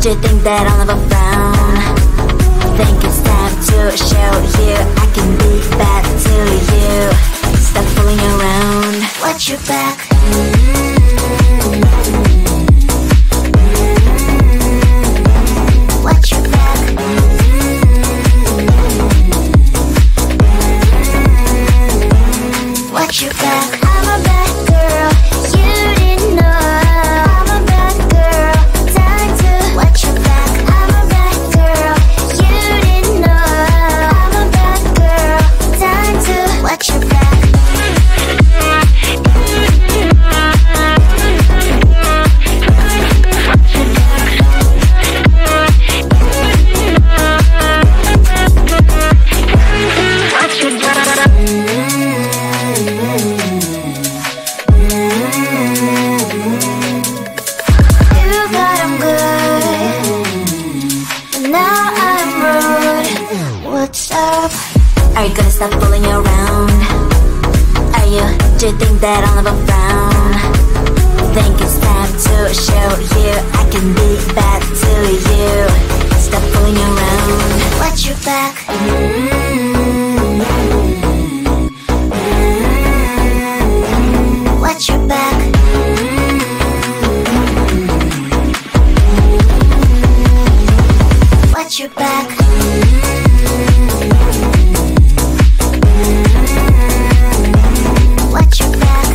do you think that I'll never frown? Think it's time to show you I can be bad to you. Stop fooling around. Watch your back. Watch your back. Watch your back. I'm a bad girl, you didn't know. I'm a bad girl, time to watch your back. I'm a bad girl, you didn't know. I'm a bad girl, time to watch your back. Are you gonna stop fooling around? Do you think that I'll never frown? Think it's time to show you I can be bad to you. Stop fooling around. Watch your back. Watch your back. Watch your back. Watch your back.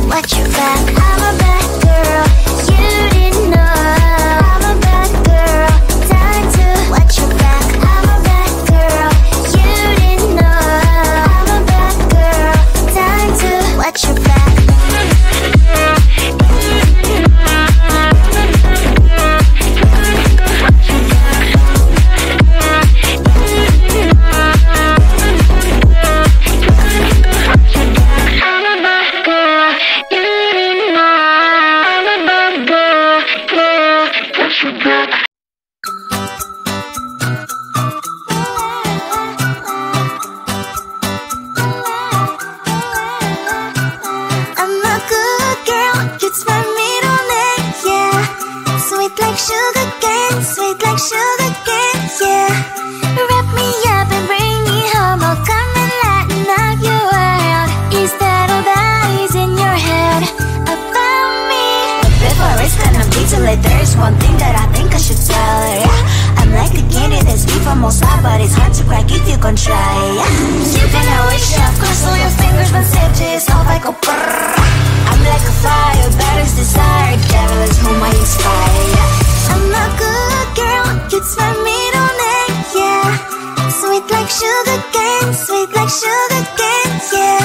Watch your back. I'm a bad girl, you didn't know. I'm a bad girl, time to watch your back. I'm a bad girl, you didn't know. I'm a bad girl, time to watch your back. There's one thing that I think I should tell her, yeah. I'm like the candy that's sweet from outside, but it's hard to crack if you can try, yeah. You can wish, of course, all your fingers, but safety is off, I go brrrr. I'm like a fire, batter's desire, devil is whom I inspire, yeah. I'm a good girl, it's my middle name, yeah. Sweet like sugar cane, sweet like sugar cane, yeah.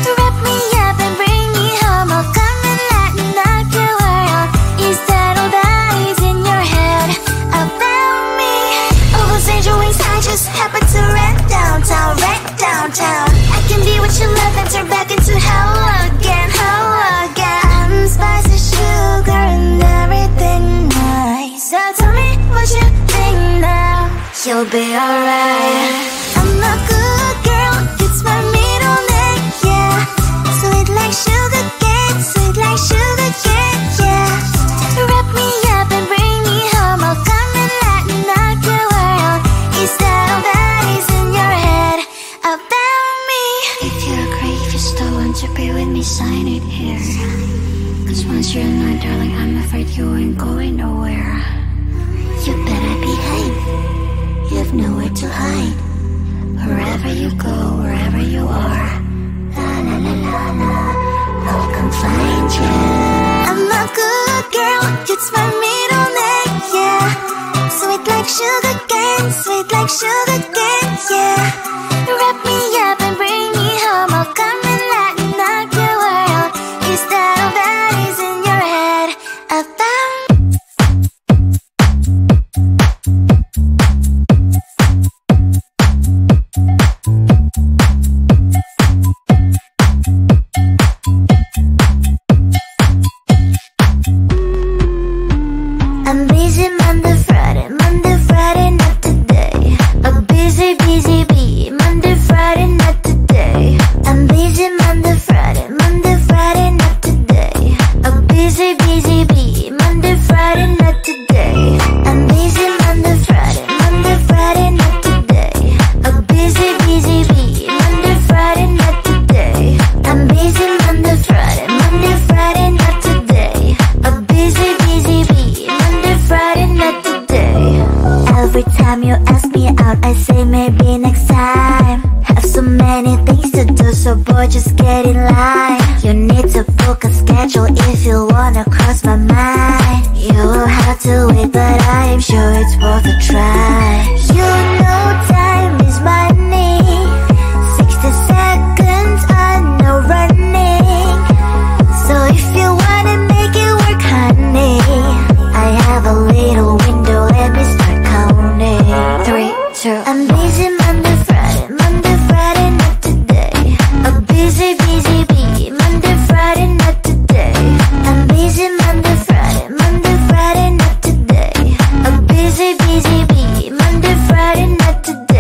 Wrap me up and bring me home, I'll come and lighten up your world. Is that all that is in your head about me? Oh, those angel wings I just happen to rent downtown, rent downtown. I can be what you love and turn back into hell again, hell again. I'm spicy sugar and everything nice. So tell me what you think now. You'll be alright. I'm a good girl, it's my middle name, yeah. Sweet like sugar cane, sweet like sugar cane, yeah. Wrap me up and bring me home, I'll come and lighten up your world. Is that all that is in your head about me? If you agree, if you still want to be with me, sign it here. Cause once you're mine, darling, I'm afraid you ain't going nowhere. You better behave, you've nowhere to hide. Wherever you go, wherever you are, la la la la la, I'll come find you. I'm a good girl, it's my middle name, yeah. Sweet like sugar cane, sweet like sugar cane, yeah. Wrap me up and bring me home, I'll come and lighten up your world. Is that all that is in your head about me? I'm busy Monday, Friday, not today. boy, just get in line. You need to book a schedule if you wanna cross my mind. You will have to wait, but I am sure it's worth a try. You know time is money. 60 seconds on no running. So if you wanna make it work, honey, I have a little window, let me start counting. 3, 2, I'm busy Monday, Friday, not today. A busy, busy bee, Monday, Friday, not today. I'm busy Monday, Friday, not today. A busy, busy bee, Monday, Friday, not today.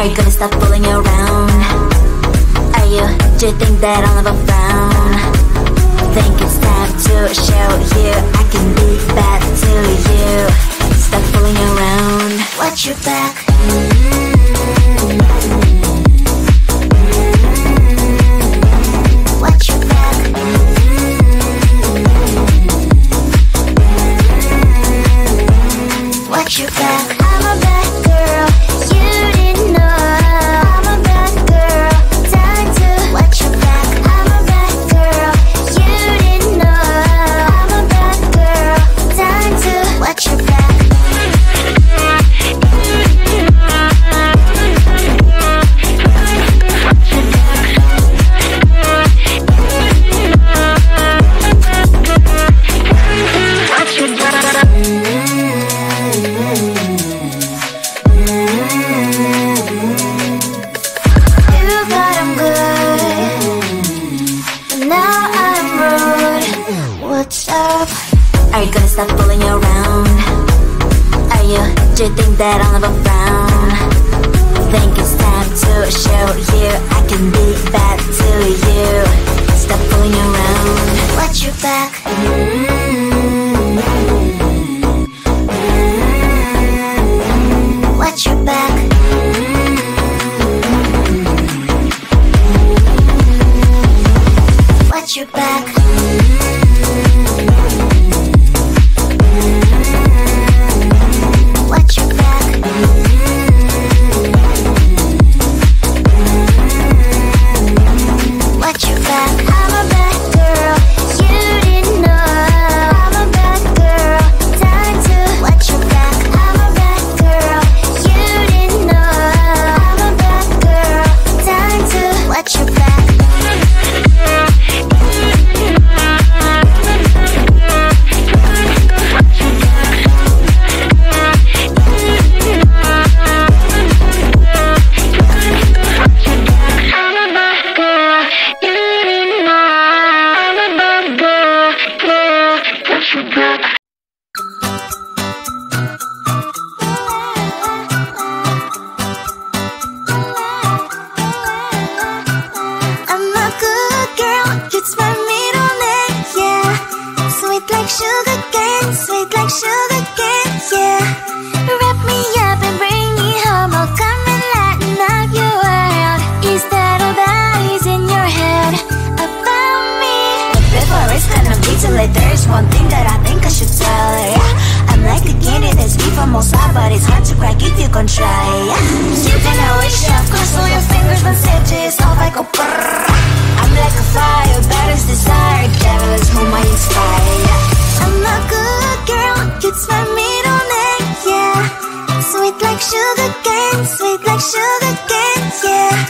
Are you gonna stop fooling around? Are you, do you think that I'll never frown? Think it's time to show you I can be bad to you. Stop fooling around. Watch your back. Watch your back. Watch your back. I'm a bad girl. You didn't know. I'm a bad girl. Time to watch your back. I'm a bad girl. You didn't know. I'm a bad girl. Time to watch your back. Are you gonna stop fooling around? Are you, do you think that I'll never frown? Think it's time to show you I can be bad to you. Stop fooling around. Watch your back. Watch your back. Watch your back. Watch your back. Watch your back. I'm a bad girl. You didn't know. I'm a bad girl. Time to watch your back. I'm a bad girl. You didn't know. I'm a bad girl. Time to watch your back. There's one thing that I think I should tell her, yeah. I'm like a candy that's sweet from outside, but it's hard to crack if you can try, yeah. You can always shove, cross all your fingers, but set yourself like a brrrr. I'm like a fire, baddest desire, devil is whom I inspire, yeah. I'm a good girl, it's my middle name, yeah. Sweet like sugar cane, yeah.